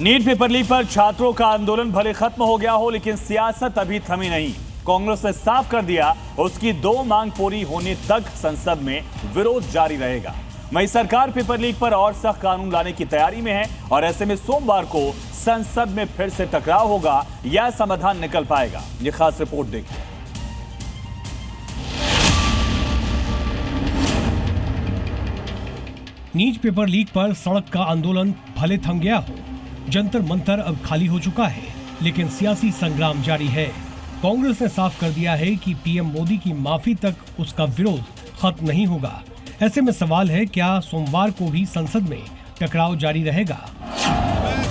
NEET paper leak पर छात्रों का आंदोलन भले खत्म हो गया हो, लेकिन सियासत अभी थमी नहीं। कांग्रेस ने साफ कर दिया उसकी 2 मांग पूरी होने तक संसद में विरोध जारी रहेगा। वहीं सरकार पेपर लीक पर और सख्त कानून लाने की तैयारी में है और ऐसे में सोमवार को संसद में फिर से टकराव होगा या समाधान निकल पाएगा, ये खास रिपोर्ट देखिए। नीट पेपर लीक पर सड़क का आंदोलन भले थम गया हो, जंतर मंतर अब खाली हो चुका है, लेकिन सियासी संग्राम जारी है। कांग्रेस ने साफ कर दिया है कि पीएम मोदी की माफी तक उसका विरोध खत्म नहीं होगा। ऐसे में सवाल है, क्या सोमवार को भी संसद में टकराव जारी रहेगा?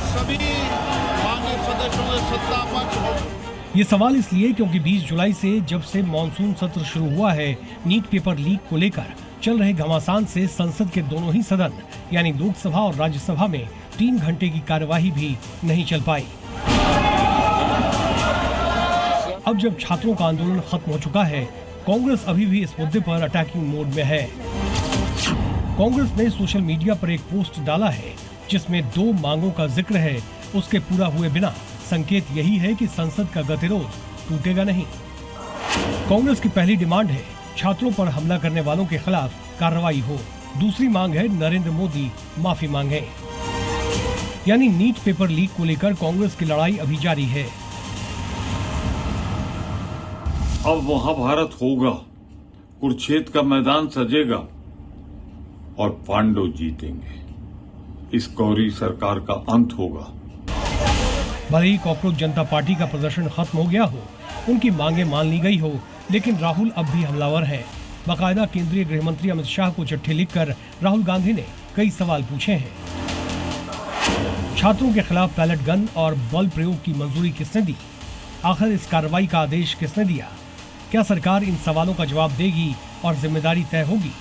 सभी माननीय सदस्यों से सत्ता पक्ष ये सवाल इसलिए क्योंकि 20 जुलाई से जब से मॉनसून सत्र शुरू हुआ है, नीट पेपर लीक को लेकर चल रहे घमासान से संसद के दोनों ही सदन यानी लोकसभा और राज्यसभा में 3 घंटे की कार्यवाही भी नहीं चल पाई। अब जब छात्रों का आंदोलन खत्म हो चुका है, कांग्रेस अभी भी इस मुद्दे पर अटैकिंग मोड में है। कांग्रेस ने सोशल मीडिया पर एक पोस्ट डाला है जिसमें 2 मांगों का जिक्र है। उसके पूरा हुए बिना संकेत यही है कि संसद का गतिरोध टूटेगा नहीं। कांग्रेस की पहली डिमांड है छात्रों पर हमला करने वालों के खिलाफ कार्रवाई हो। दूसरी मांग है नरेंद्र मोदी माफी मांगे। यानी नीट पेपर लीक को लेकर कांग्रेस की लड़ाई अभी जारी है। अब महाभारत होगा, कुरुक्षेत्र का मैदान सजेगा और पांडव जीतेंगे। इस कौरी सरकार का अंत होगा। भले ही कॉकरोच जनता पार्टी का प्रदर्शन खत्म हो गया हो, उनकी मांगे मान ली गई हो, लेकिन राहुल अब भी हमलावर हैं। बाकायदा केंद्रीय गृह मंत्री अमित शाह को चिट्ठी लिखकर राहुल गांधी ने कई सवाल पूछे हैं। छात्रों के खिलाफ पैलेट गन और बल प्रयोग की मंजूरी किसने दी? आखिर इस कार्रवाई का आदेश किसने दिया? क्या सरकार इन सवालों का जवाब देगी और जिम्मेदारी तय होगी?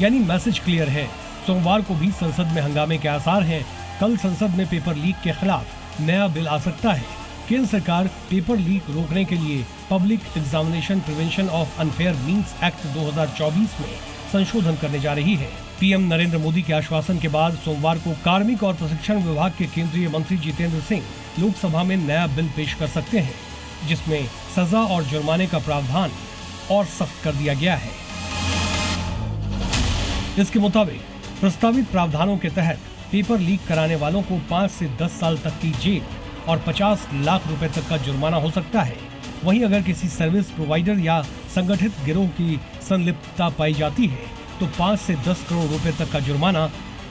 यानी मैसेज क्लियर है, सोमवार को भी संसद में हंगामे के आसार हैं। कल संसद में पेपर लीक के खिलाफ नया बिल आ सकता है। केंद्र सरकार पेपर लीक रोकने के लिए public examination prevention of unfair means act 2024 में संशोधन करने जा रही है। पीएम नरेंद्र मोदी के आश्वासन के बाद सोमवार को कार्मिक और प्रशिक्षण विभाग के केंद्रीय मंत्री जितेंद्र सिंह लोकसभा में नया बिल पेश कर सकते हैं, जिसमें सजा और जुर्माने का प्रावधान और सख्त कर दिया गया है। इसके मुताबिक प्रस्तावित प्रावधानों के तहत पेपर लीक कराने वालों को 5 से 10 साल तक की जेल और 50 लाख रुपए तक का जुर्माना हो सकता है। वहीं अगर किसी सर्विस प्रोवाइडर या संगठित गिरोह की संलिप्तता पाई जाती है तो 5 से 10 करोड़ रुपए तक का जुर्माना,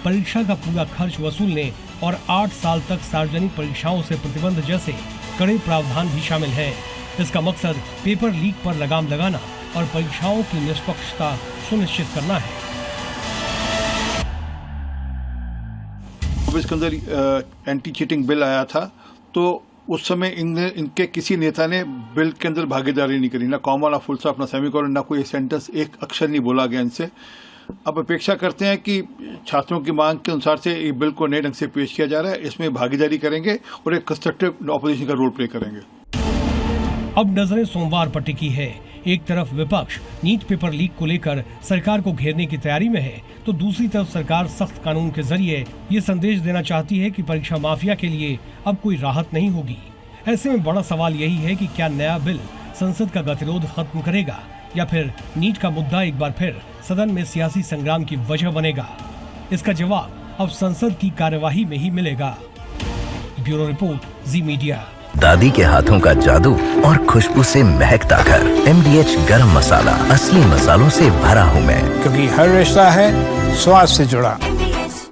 परीक्षा का पूरा खर्च वसूलने और 8 साल तक सार्वजनिक परीक्षाओं से प्रतिबंध जैसे कड़े प्रावधान भी शामिल हैं। इसका मकसद पेपर लीक पर लगाम लगाना और परीक्षाओं की निष्पक्षता सुनिश्चित करना है। इसके अंदर एंटी चीटिंग बिल आया था, तो उस समय इनके किसी नेता ने बिल के अंदर भागीदारी नहीं करी, ना कॉमा ना फुल स्टॉप ना सेमीकोलन, ना कोई सेंटेंस, एक अक्षर नहीं बोला गया इनसे। अब अपेक्षा करते हैं कि छात्रों की मांग के अनुसार से ये बिल को नए ढंग से पेश किया जा रहा है, इसमें भागीदारी करेंगे और एक कंस्ट्रक्टिव ऑपोजिशन का रोल प्ले करेंगे। अब नजरें सोमवार पर टिकी है। एक तरफ विपक्ष नीट पेपर लीक को लेकर सरकार को घेरने की तैयारी में है, तो दूसरी तरफ सरकार सख्त कानून के जरिए ये संदेश देना चाहती है कि परीक्षा माफिया के लिए अब कोई राहत नहीं होगी। ऐसे में बड़ा सवाल यही है कि क्या नया बिल संसद का गतिरोध खत्म करेगा या फिर नीट का मुद्दा एक बार फिर सदन में सियासी संग्राम की वजह बनेगा? इसका जवाब अब संसद की कार्यवाही में ही मिलेगा। ब्यूरो रिपोर्ट, जी मीडिया। दादी के हाथों का जादू और खुशबू से महकता घर। MDH गरम मसाला, असली मसालों से भरा हूँ मैं, क्योंकि हर रिश्ता है स्वाद से जुड़ा।